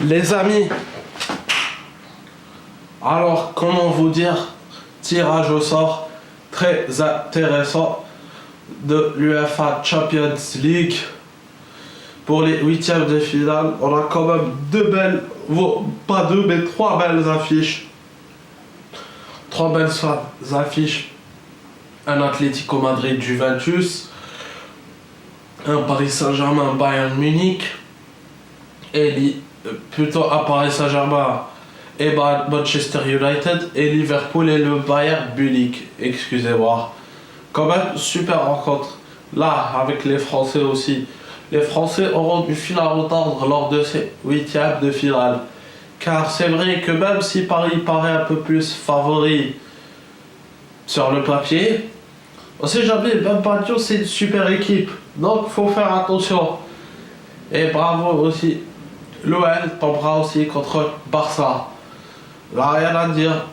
Les amis, alors comment vous dire, tirage au sort très intéressant de l'UEFA Champions League pour les huitièmes de finale. On a quand même pas deux mais trois belles affiches. Un Atlético Madrid Juventus, un Paris Saint-Germain Bayern Munich, et plutôt à Paris Saint-Germain et Manchester United, et Liverpool et le Bayern Munich, excusez-moi. Quand même, super rencontre. Là, avec les Français aussi. Les Français auront du fil à retordre lors de ces huitièmes de finale. Car c'est vrai que même si Paris paraît un peu plus favori sur le papier, on sait jamais, même Padio c'est une super équipe. Donc faut faire attention. Et bravo aussi. L'OL tombera aussi contre Barça. Là, rien à dire.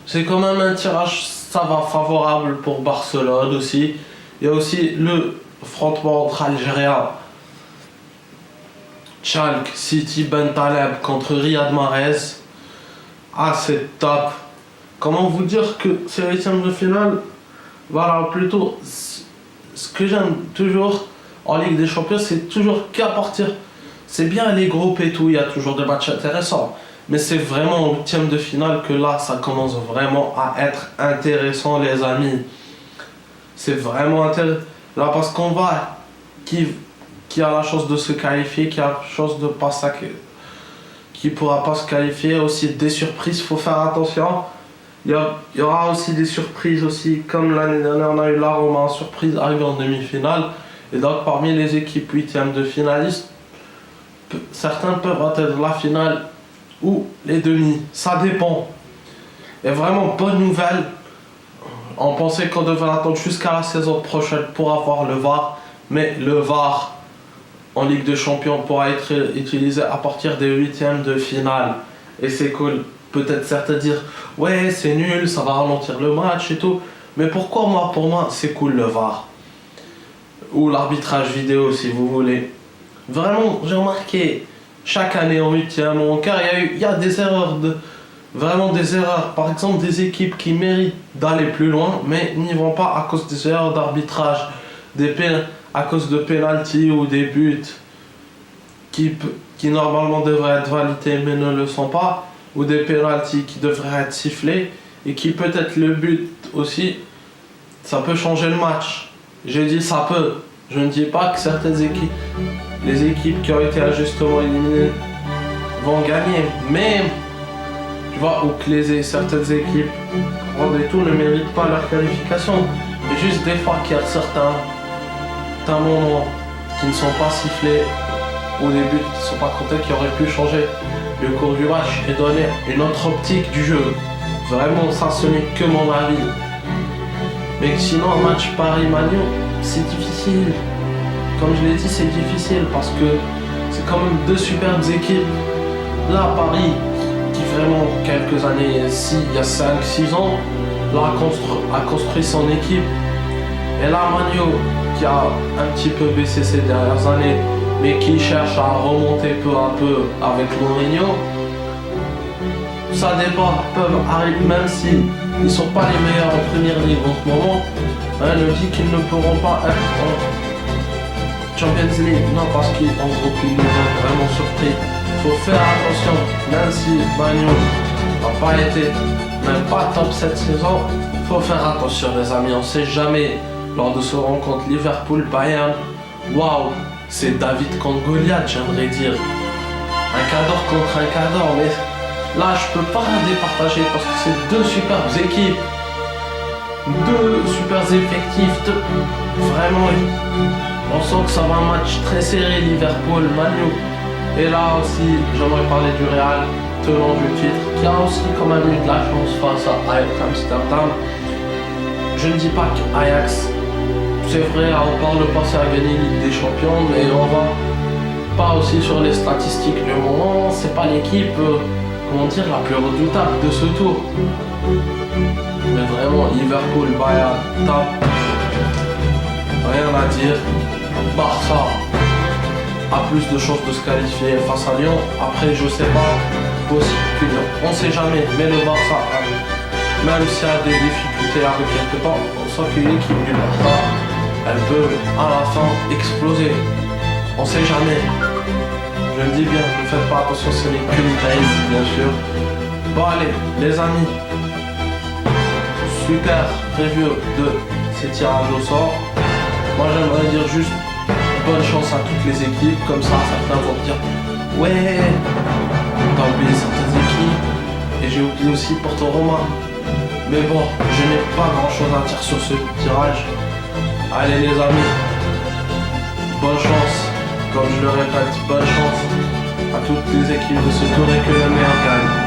C'est quand même un tirage, ça va, favorable pour Barcelone aussi. Il y a aussi le affrontement entre Algériens. Schalke, City, Bentaleb contre Riyad Mahrez. Ah, c'est top. Comment vous dire que ces huitièmes de finale, voilà, plutôt, ce que j'aime toujours en Ligue des Champions, c'est toujours qu'à partir. C'est bien les groupes et tout, il y a toujours des matchs intéressants. Mais c'est vraiment au huitième de finale que là, ça commence vraiment à être intéressant, les amis. C'est vraiment intéressant. Là, parce qu'on va... Qui a la chance de se qualifier, qui a la chance de pas qui pourra pas se qualifier. Aussi des surprises, faut faire attention. Il y aura aussi des surprises aussi, comme l'année dernière on a eu la Roma en surprise arrivée en demi-finale. Et donc parmi les équipes huitièmes de finalistes, certains peuvent atteindre la finale ou les demi, ça dépend. Et vraiment bonne nouvelle, on pensait qu'on devait attendre jusqu'à la saison prochaine pour avoir le VAR, mais le VAR en Ligue des Champions pourra être utilisé à partir des huitièmes de finale. Et c'est cool. Peut-être certains dire ouais c'est nul, ça va ralentir le match et tout. Mais pourquoi pour moi c'est cool le VAR. Ou l'arbitrage vidéo si vous voulez. Vraiment j'ai remarqué chaque année en huitième ou en quart, il y a des erreurs vraiment des erreurs. Par exemple des équipes qui méritent d'aller plus loin mais n'y vont pas à cause des erreurs d'arbitrage, à cause de pénalty ou des buts qui normalement devraient être validés mais ne le sont pas, ou des pénaltys qui devraient être sifflés et qui peut-être le but aussi, ça peut changer le match. J'ai dit ça peut, je ne dis pas que certaines équipes, les équipes qui ont été injustement éliminées vont gagner, mais tu vois, ou que certaines équipes et tout ne méritent pas leur qualification. Et juste des fois qu'il y a certains moments qui ne sont pas sifflés ou des buts qui ne sont pas comptés qui auraient pu changer le cours du match et donner une autre optique du jeu. Vraiment, ça ce n'est que mon avis. Mais sinon, un match Paris-Manu, c'est difficile. Comme je l'ai dit, c'est difficile parce que c'est quand même deux superbes équipes. Là, Paris, qui vraiment quelques années, il y a 5-6 ans, là, a construit son équipe. Et là, Manu, qui a un petit peu baissé ces dernières années, mais qui cherche à remonter peu à peu avec Mourinho, ça dépend, peuvent arriver, même si ils ne sont pas les meilleurs en première ligue en ce moment, ne dit qu'ils ne pourront pas être en Champions League, non parce qu'ils nous ont vraiment surpris. Il faut faire attention, même si Manu n'a pas été, même pas top cette saison, il faut faire attention les amis, on ne sait jamais. Lors de ce rencontre Liverpool-Bayern, waouh, c'est David contre Goliath, j'aimerais dire. Un cador contre un cador, mais là je peux pas la départager parce que c'est deux superbes équipes. Deux super effectifs. Vraiment, on sent que ça va un match très serré, Liverpool-Manu. Et là aussi, j'aimerais parler du Real, tenant du titre, qui a aussi quand même eu de la chance face à Ajax Amsterdam. Je ne dis pas qu'Ajax, c'est vrai, par le passé a gagné Ligue des Champions, mais on va pas aussi sur les statistiques du moment. C'est pas l'équipe, la plus redoutable de ce tour. Mais vraiment, Liverpool, Bayern, top. Rien à dire. Barça, a plus de chances de se qualifier face à Lyon. Après, je sais pas, possible que Lyon. On sait jamais, mais le Barça, même s'il y a des difficultés avec quelques temps, on sent que l'équipe du Barça, elle peut à la fin exploser. On sait jamais. Je le dis bien, ne faites pas attention, ce n'est qu'une base, bien sûr. Bon allez, les amis, super review de ces tirages au sort. Moi j'aimerais dire juste bonne chance à toutes les équipes, comme ça certains vont dire ouais, t'as oublié certaines équipes, et j'ai oublié aussi Porto Roma. Mais bon, je n'ai pas grand chose à dire sur ce tirage. Allez les amis, bonne chance, comme je le répète, bonne chance à toutes les équipes de ce tour et que le meilleur gagne.